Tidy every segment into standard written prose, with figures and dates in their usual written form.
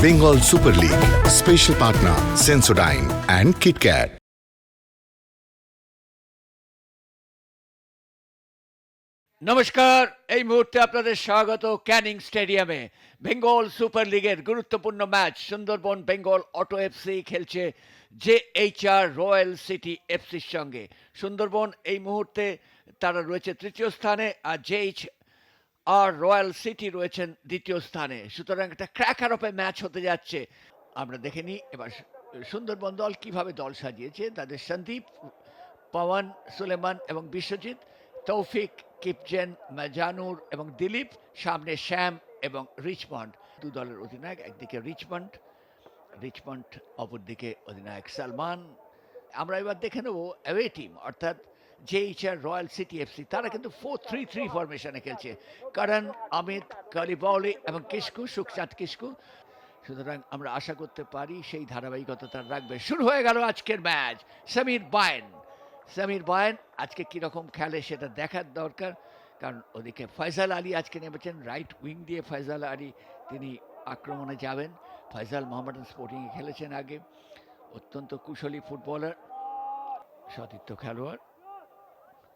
Bengal Super League. Special partner Sensodyne and KitKat. নমস্কার, এই মুহূর্তে আপনাদের স্বাগত ক্যানিং স্টেডিয়ামে। বেঙ্গল সুপার লিগের গুরুত্বপূর্ণ match Sundarban Bengal auto FC খেলছে জেএইচআর রয়্যাল সিটি এফসির সঙ্গে। সুন্দরবন এই মুহূর্তে তারা রয়েছে তৃতীয় স্থানে, আর জেএইচআর রয়্যাল সিটি রয়েছেন দ্বিতীয় স্থানে। সুতরাং একটা ক্র্যাকার অফ এ ম্যাচ হতে যাচ্ছে। আমরা দেখে নিই এবার সুন্দরবন দল কিভাবে দল সাজিয়েছে। তাদের সন্দীপ, পবন, সুলেমান এবং বিশ্বজিৎ, তৌফিক, কিপজেন, মাজানুর এবং দিলীপ, সামনে শ্যাম এবং রিচমন্ড। দু দলের অধিনায়ক, একদিকে রিচমন্ড অপরদিকে অধিনায়ক সালমান। আমরা এবার দেখে নেব অ্যাওয়ে টিম, অর্থাৎ জেএইচআর রয়্যাল সিটি এফসি। তারা কিন্তু 4-3-3 ফরমেশনে খেলছে। করণ, অমিত, কালিবাউলি এবং কিস্কু, সুখচাঁদ কিস্কু। সুতরাং আমরা আশা করতে পারি সেই ধারাবাহিকতা তারা রাখবে। শুরু হয়ে গেল আজকের ম্যাচ। সামির বায়েন আজকে কীরকম খেলে সেটা দেখার দরকার, কারণ ওদিকে ফয়সাল আলী আজকে নেমেছেন রাইট উইং দিয়ে। ফয়সাল আলী তিনি আক্রমণে যাবেন। ফয়সাল মোহামেডান স্পোর্টিংয়ে খেলেছেন আগে, অত্যন্ত কুশলী ফুটবলার, সতীর্থ খেলোয়াড়।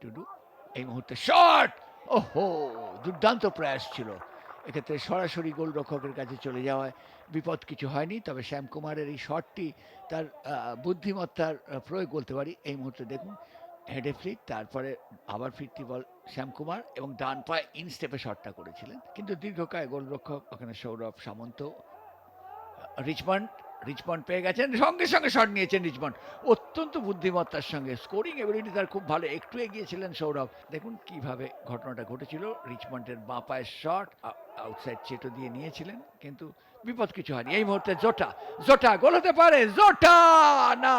টুডু এই মুহূর্তে শট, ওহো, দুর্দান্ত প্রয়াস ছিল। এক্ষেত্রে সরাসরি গোলরক্ষকের কাছে চলে যাওয়ায় বিপদ কিছু হয়নি, তবে শ্যাম কুমারের এই শটটি তার বুদ্ধিমত্তার প্রয়োগ বলতে পারি। এই মুহূর্তে দেখুন হেডে ফ্লিক, তারপরে আবার ফিরতি বল শ্যাম কুমার এবং ডান পায়ে ইনস্টেপে শটটা করেছিলেন, কিন্তু দীর্ঘকায় গোলরক্ষক ওখানে সৌরভ সামন্ত। রিচমন্ড পেয়ে গেছেন, সঙ্গে সঙ্গে শট নিয়েছেন রিচমন্ড অত্যন্ত বুদ্ধিমত্তার সঙ্গে। স্কোরিং এবিলিটি তার খুব ভালো। একটু এগিয়েছিলেন সৌরভ। দেখুন কিভাবে ঘটনাটা ঘটেছিল। রিচমন্ডের বাঁ পায়ের শট আউটসাইড চেটো দিয়ে নিয়েছিলেন, কিন্তু বিপদ কিছু হয়নি। এই মুহূর্তে জোটা গোল হতে পারে। জোটা না,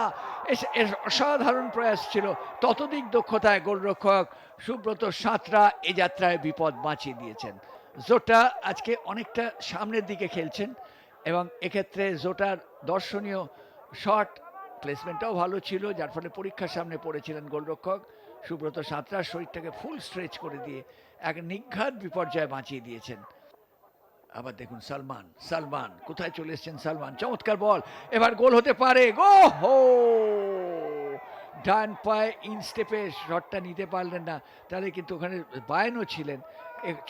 অসাধারণ প্রয়াস ছিল। ততোধিক দক্ষতায় গোলরক্ষক সুব্রত সাঁতরা এ যাত্রায় বিপদ বাঁচিয়ে দিয়েছেন। জোটা আজকে অনেকটা সামনের দিকে খেলছেন এবং এক্ষেত্রে জোটার দর্শনীয় শট প্লেসমেন্টটাও ভালো ছিল, যার ফলে পরীক্ষার সামনে পড়েছিলেন গোলরক্ষক সুব্রত সাঁতরা। শরীরটাকে ফুল স্ট্রেচ করে দিয়ে এক নিঘাত বিপর্যয় বাঁচিয়ে দিয়েছেন। আবার দেখুন সালমান কোথায় চলে এসছেন। সালমান, চমৎকার বল, এবার গোল হতে পারে। গো হো, ডান পায়ে ইনস্টেপে শটটা নিতে পারলেন না, তাহলে কিন্তু ওখানে বায়ানও ছিলেন।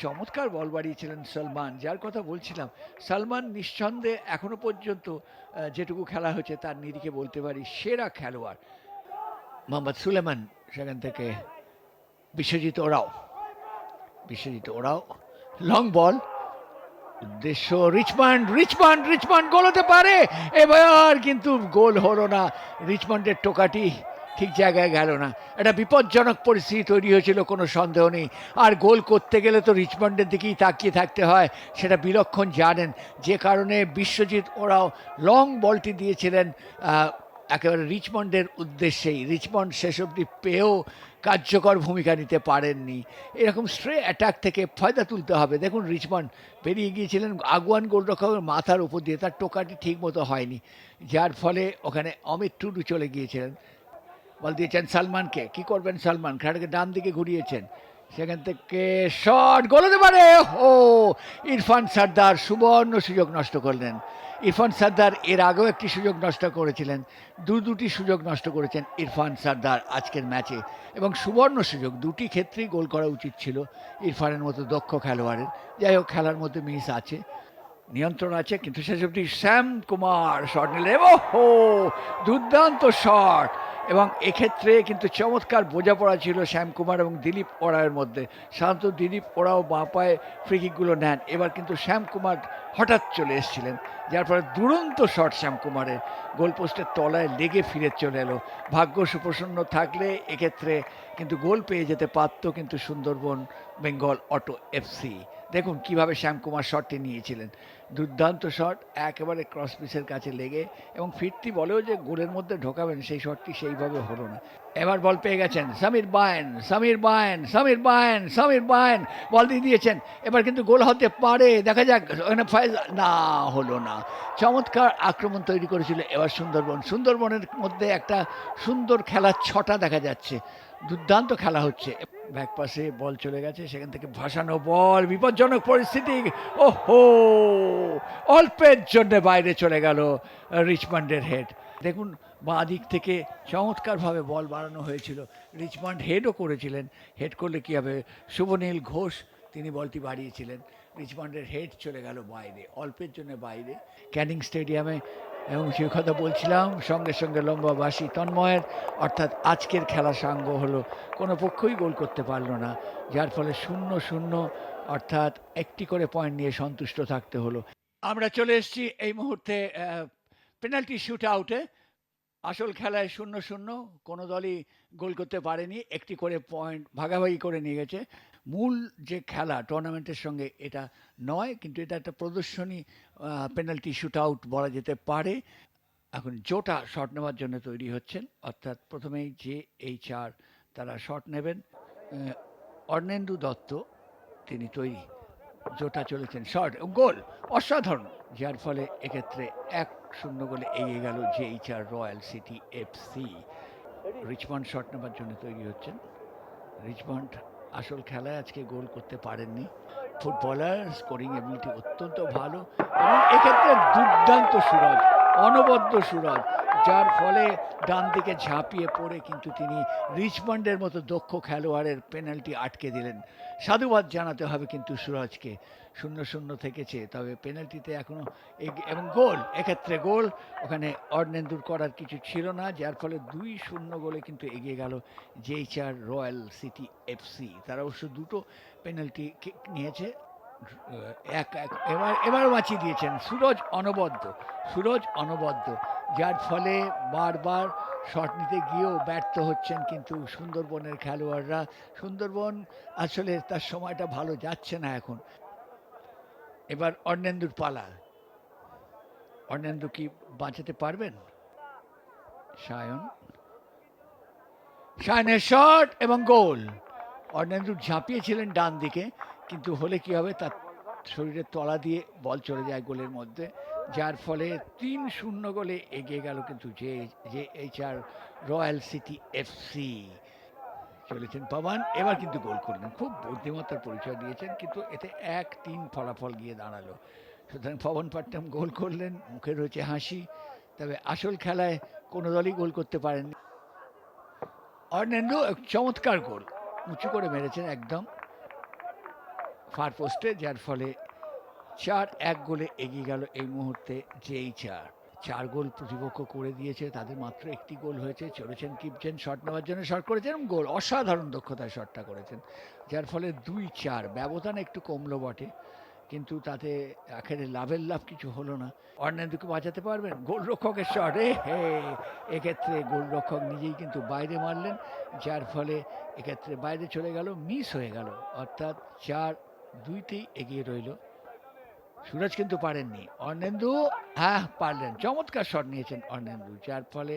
চমৎকার বল বাড়িয়েছিলেন সালমান, যার কথা বলছিলাম। সালমান নিঃসন্দেহে এখনো পর্যন্ত যেটুকু খেলা হয়েছে তার নিরিখে বলতে পারি সেরা খেলোয়াড়। মোহাম্মদ সুলেমান, সেখান থেকে বিশ্বজিৎ ওরাও, লং বল, উদ্দেশ্য রিচমন্ড গোল হতে পারে। এবার কিন্তু গোল হলো না। রিচমন্ডের টোকাটি ঠিক জায়গায় গেল না। একটা বিপজ্জনক পরিস্থিতি তৈরি হয়েছিল, কোনো সন্দেহ নেই। আর গোল করতে গেলে তো রিচমন্ডের দিকেই তাকিয়ে থাকতে হয়, সেটা বিলক্ষণ জানেন। যে কারণে বিশ্বজিৎ ওরাও লং বলটি দিয়েছিলেন একেবারে রিচমন্ডের উদ্দেশ্যেই। রিচমন্ড শেষ অবধি পেয়েও কার্যকর ভূমিকা নিতে পারেননি। এরকম স্ট্রে অ্যাটাক থেকে ফায়দা তুলতে হবে। দেখুন রিচমন্ড বেরিয়ে গিয়েছিলেন আগুয়ান গোলরক্ষকের মাথার উপর দিয়ে, তার টোকাটি ঠিক মতো হয়নি, যার ফলে ওখানে অমিত টুডু চলে গিয়েছিলেন। বল দিয়েছেন সালমানকে, কি করবেন সালমান, খেলাটাকে ডান দিকে ঘুরিয়েছেন, সেখান থেকে শট, গোল হতে পারে। ও, ইরফান সর্দার সুবর্ণ সুযোগ নষ্ট করলেন। ইরফান সর্দার এর আগেও একটি সুযোগ নষ্ট করেছিলেন, দুটি সুযোগ নষ্ট করেছেন ইরফান সর্দার আজকের ম্যাচে, এবং সুবর্ণ সুযোগ দুটি ক্ষেত্রেই গোল করা উচিত ছিল ইরফানের মতো দক্ষ খেলোয়াড়ের। যাই হোক, খেলার মধ্যে মিস আছে, নিয়ন্ত্রণ আছে, কিন্তু শেষ অবধি শ্যাম কুমার শট নিলেন। ওহো, দুর্দান্ত শট, এবং এক্ষেত্রে কিন্তু চমৎকার বোঝাপড়া ছিল শ্যাম কুমার এবং দিলীপ ওরাওয়ের মধ্যে। সাধারণত দিলীপ ওরাও বাঁ পায়ে ফ্রিকিকগুলো নেন, এবার কিন্তু শ্যাম কুমার হঠাৎ চলে এসেছিলেন, যার ফলে দুরন্ত শট শ্যাম কুমারের গোলপোস্টের তলায় লেগে ফিরে চলে এলো। ভাগ্য সুপ্রসন্ন থাকলে এক্ষেত্রে কিন্তু গোল পেয়ে যেতে পারত, কিন্তু সুন্দরবন বেঙ্গল অটো এফসি। দেখুন কিভাবে শ্যাম কুমার শটটি নিয়েছিলেন, দুর্দান্ত শট, একেবারে ক্রস পিসের কাছে লেগে, এবং ফিরতি বলেও যে গোলের মধ্যে ঢোকাবেন সেই শটটি সেইভাবে হলো না। এবার বল পেয়ে গেছেন সামির বায়েন বল দিয়ে দিয়েছেন, এবার কিন্তু গোল হতে পারে, দেখা যাক। ওখানে না, হলো না। চমৎকার আক্রমণ তৈরি করেছিল, এবার এবার সুন্দরবনের মধ্যে একটা সুন্দর খেলার ছটা দেখা যাচ্ছে, দুর্দান্ত খেলা হচ্ছে। ব্যাক পাশে বল চলে গেছে, সেখান থেকে ভাসানো বল, বিপজ্জনক পরিস্থিতি, ওহো, অল্পের জন্য বাইরে চলে গেল রিচমন্ডের হেড। দেখুন বাঁ দিক থেকে চমৎকারভাবে বল বাড়ানো হয়েছিল, রিচমন্ড হেডও করেছিলেন। হেড করলে কী হবে, শুভনীল ঘোষ তিনি বলটি বাড়িয়েছিলেন, রিচমন্ডের হেড চলে গেল বাইরে, অল্পের জন্য বাইরে। ক্যানিং স্টেডিয়ামে, এবং সে কথা বলছিলাম, সঙ্গে সঙ্গে লম্বা বাঁশি তন্ময়ের, অর্থাৎ আজকের খেলা সাঙ্গ হলো, কোনো পক্ষই গোল করতে পারলো না, যার ফলে 0-0, অর্থাৎ একটি করে পয়েন্ট নিয়ে সন্তুষ্ট থাকতে হলো। আমরা চলে এসেছি এই মুহূর্তে পেনাল্টি শুট আউটে। আসল খেলায় 0-0, কোনো দলই গোল করতে পারেনি, একটি করে পয়েন্ট ভাগাভাগি করে নিয়ে গেছে। মূল যে খেলা টুর্নামেন্টের সঙ্গে এটা নয়, কিন্তু এটা একটা প্রদর্শনী পেনাল্টি শুট আউট বলা যেতে পারে। এখন জোটা শট নেওয়ার জন্য তৈরি হচ্ছেন, অর্থাৎ প্রথমেই JHR তারা শট নেবেন। অর্ণেন্দু দত্ত তিনি তৈরি, জোটা চলেছেন, শট, গোল অসাধারণ, যার ফলে এক্ষেত্রে 1-0 গোলে এগিয়ে গেল JHR royal city FC। Richmond shot নেবার জন্য তৈরি হচ্ছেন। রিচমন্ড আসল খেলায় আজকে গোল করতে পারেননি। ফুটবলার, স্কোরিং এবিলিটি অত্যন্ত ভালো, এবং এক্ষেত্রে দুর্দান্ত সুরজ, অনবদ্য সুরজ, যার ফলে ডান দিকে ঝাঁপিয়ে পড়ে কিন্তু তিনি রিচমন্ডের মতো দক্ষ খেলোয়াড়ের পেনাল্টি আটকে দিলেন। সাধুবাদ জানাতে হবে কিন্তু সুরজকে। 0-0 থেকেছে, তবে পেনাল্টিতে এখনও, এবং গোল, এক্ষেত্রে গোল, ওখানে অর্ণেন্দুর করার কিছু ছিল না, যার ফলে 2-0 গোলে কিন্তু এগিয়ে গেল JHR রয়্যাল সিটি FC। তারা অবশ্য দুটো পেনাল্টি কিক নিয়েছে, এবার বাঁচিয়ে দিয়েছেন সুরজ অনবদ্য, যার ফলে বারবার শট নিতে গিয়েও ব্যর্থ হচ্ছেন কিন্তু সুন্দরবনের খেলোয়াড়রা। সুন্দরবন আসলে তার সময়টা ভালো যাচ্ছে না এখন। এবার অর্ণেন্দুর পালা, অর্ণেন্দু কি বাঁচাতে পারবেন? সায়নের শট এবং গোল। অর্ণেন্দু ঝাঁপিয়েছিলেন ডান দিকে, কিন্তু হলে কি হবে, তার শরীরের তলা দিয়ে বল চলে যায় গোলের মধ্যে, যার ফলে 3-0 গোলে এগিয়ে গেল কিন্তু JHR রয়্যাল সিটি FC। চলেছেন পাবন, এবার কিন্তু গোল করলেন, খুব বুদ্ধিমত্তার পরিচয় দিয়েছেন, কিন্তু এতে 1-3 ফলাফল গিয়ে দাঁড়ালো। সুতরাং পবন পাট্টম গোল করলেন, মুখে রয়েছে হাসি, তবে আসল খেলায় কোনো দলই গোল করতে পারেননি। অর্ণেন্দু চমৎকার গোল, উঁচু করে মেরেছেন একদম ফার পোস্টে, যার ফলে 4-1 গোলে এগিয়ে গেল এই মুহূর্তে JHR। 4 গোল প্রতিপক্ষ করে দিয়েছে, তাদের মাত্র একটি গোল হয়েছে। চলেছেন কিপচেন শট নেওয়ার জন্য, শট করেছেন, গোল, অসাধারণ দক্ষতায় শটটা করেছেন, যার ফলে 2-4 ব্যবধান একটু কমলো বটে, কিন্তু তাতে আখেরে লাভের লাভ কিছু হলো না। অর্ণেন্দুকে বাঁচাতে পারবেন, গোলরক্ষকের শট, এক্ষেত্রে গোলরক্ষক নিজেই কিন্তু বাইরে মারলেন, যার ফলে এক্ষেত্রে বাইরে চলে গেল, মিস হয়ে গেল, অর্থাৎ 4-2 এগিয়ে রইল। সুরজ কিন্তু পারেননি, অর্ণেন্দু পারলেন, চমৎকার শট নিয়েছেন অর্ণেন্দু, যার ফলে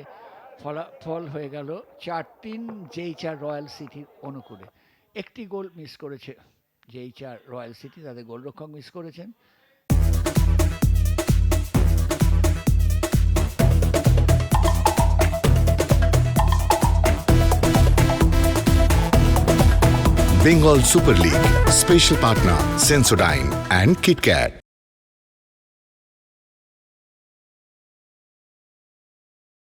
ফলাফল হয়ে গেল 4-3 JHR রয়্যাল সিটির অনুকূলে। একটি গোল মিস করেছে JHR রয়্যাল সিটি, তাদের গোলরক্ষক মিস করেছেন। Bengal Super League. Special partner Sensodyne and KitKat.